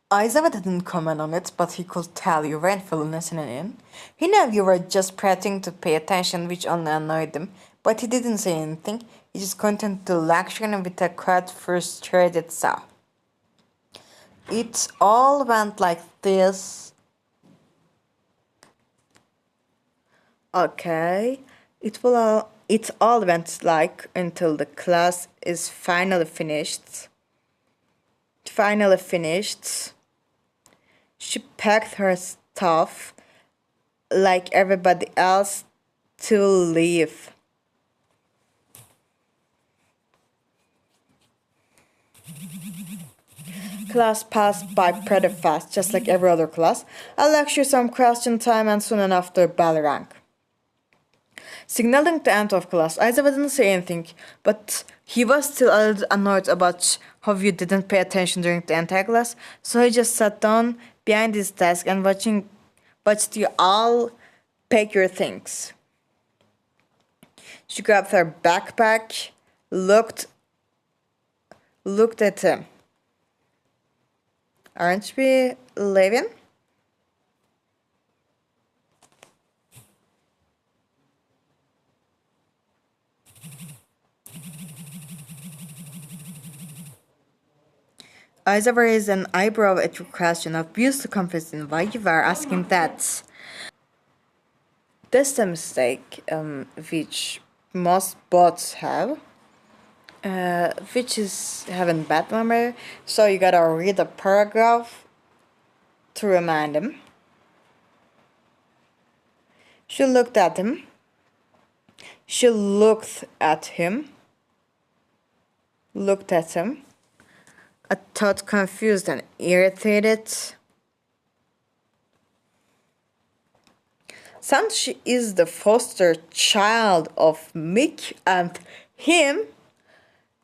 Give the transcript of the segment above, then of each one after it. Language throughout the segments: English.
Aizawa didn't comment on it, but he could tell you weren't fully listening in. He knew you were just pretending to pay attention, which only annoyed him, but he didn't say anything. He just continued to lecture him with a quite frustrated sound. It all went like this. Okay, it all went like until the class is finally finished. Finally finished. She packed her stuff like everybody else to leave. Class passed by pretty fast, just like every other class. A lecture, some question time, and soon enough the bell rang. Signaling the end of class, Aizawa didn't say anything, but he was still a little annoyed about how you didn't pay attention during the entire class, so he just sat down behind his desk and watched you all pack your things. She grabbed her backpack, looked at him. Aren't we leaving? Aizawa raised an eyebrow at your question, obviously confused in why you were asking that. That's the mistake which most bots have, which is having bad memory. So you gotta read a paragraph to remind him. She looked at him. She looked at him. Looked at him. I thought confused and irritated. Since she is the foster child of Mick and him,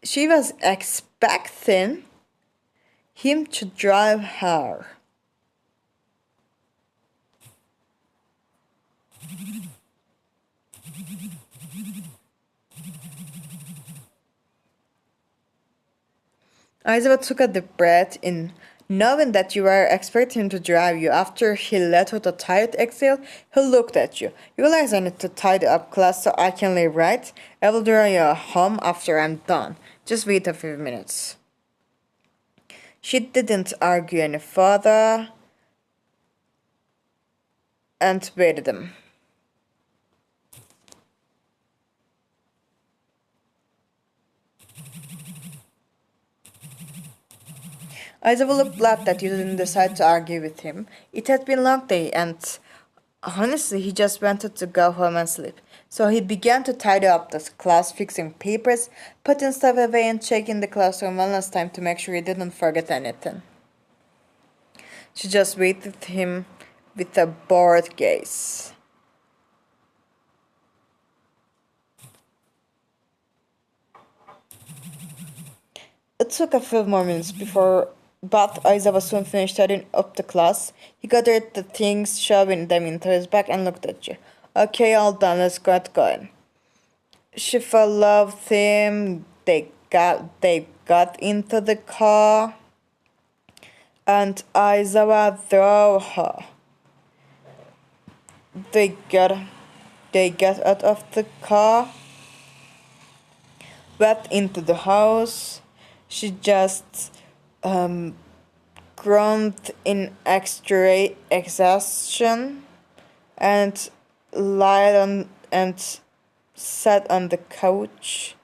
she was expecting him to drive her. Aizawa took a deep breath in, knowing that you were expecting him to drive you. After he let out a tired exhale, he looked at you. You realize I need to tidy up class so I can leave, right? I will drive you home after I'm done. Just wait a few minutes. She didn't argue any further and waited him. Aizawa looked glad that you didn't decide to argue with him. It had been a long day, and honestly, he just wanted to go home and sleep. So he began to tidy up the class, fixing papers, putting stuff away, and checking the classroom one last time to make sure he didn't forget anything. She just waited him with a bored gaze. It took a few more minutes but Aizawa soon finished tidying up the class. He gathered the things, shoving them into his bag, and looked at you. Okay, all done, let's get going. She followed him. They got into the car, and Aizawa drove her. They got out of the car, went into the house. She just groaned in exhaustion and lied on and sat on the couch,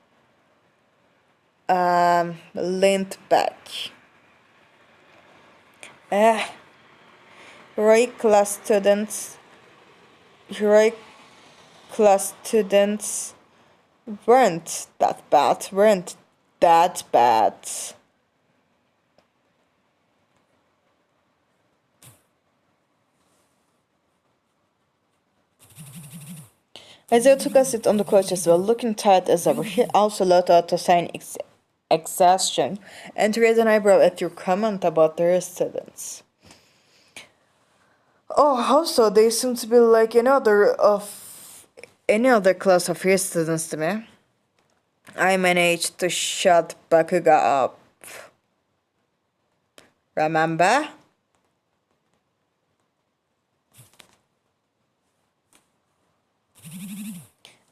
leaned back. Heroic class students weren't that bad. Isaiah took a seat on the couch as well, looking tired as ever. He also let out a sign exhaustion and raised an eyebrow at your comment about their students. Oh, how so? They seem to be like any other class of his students to me. I managed to shut Bakuga up. Remember?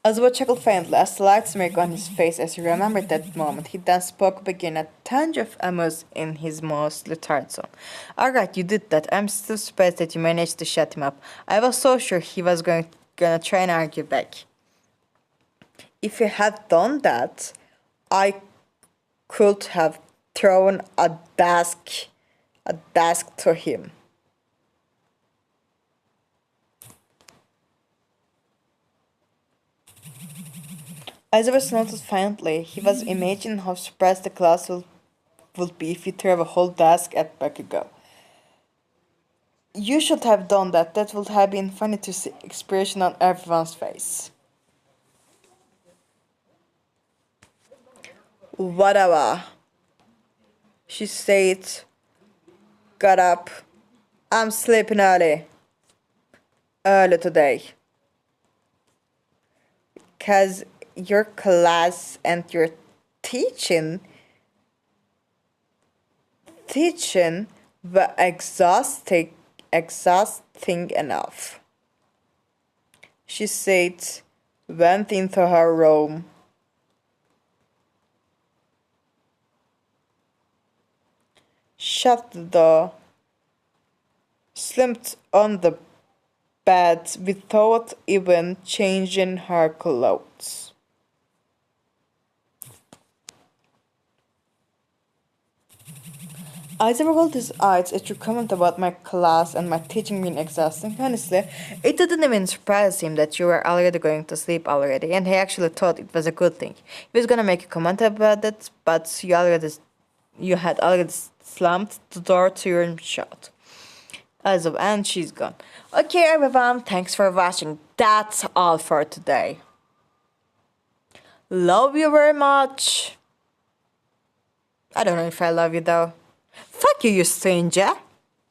Aizawa chuckled faintly, a slight smirk on his face as he remembered that moment. He then spoke up again, a tinge of amusement in his mostly tired tone. Alright, you did that. I'm still surprised that you managed to shut him up. I was so sure he was gonna try and argue back. If you had done that, I could have thrown a desk to him. Aizawa noticed faintly. He was imagining how surprised the class would be if he threw a whole desk at Bakugo. You should have done that. That would have been funny to see expression on everyone's face. Whatever, she said, got up. I'm sleeping early today. Cause your class and your teaching were exhausting enough. She said, went into her room. Shut the door, slumped on the bed without even changing her clothes. Aizawa rolled his eyes at your comment about my class and my teaching being exhausting. Honestly, it didn't even surprise him that you were already going to sleep already, and he actually thought it was a good thing. He was gonna make a comment about it, but you had already slammed the door to your shut. Aizawa, and she's gone. Okay, everyone, thanks for watching. That's all for today. Love you very much. I don't know if I love you though. Fuck you, you stranger.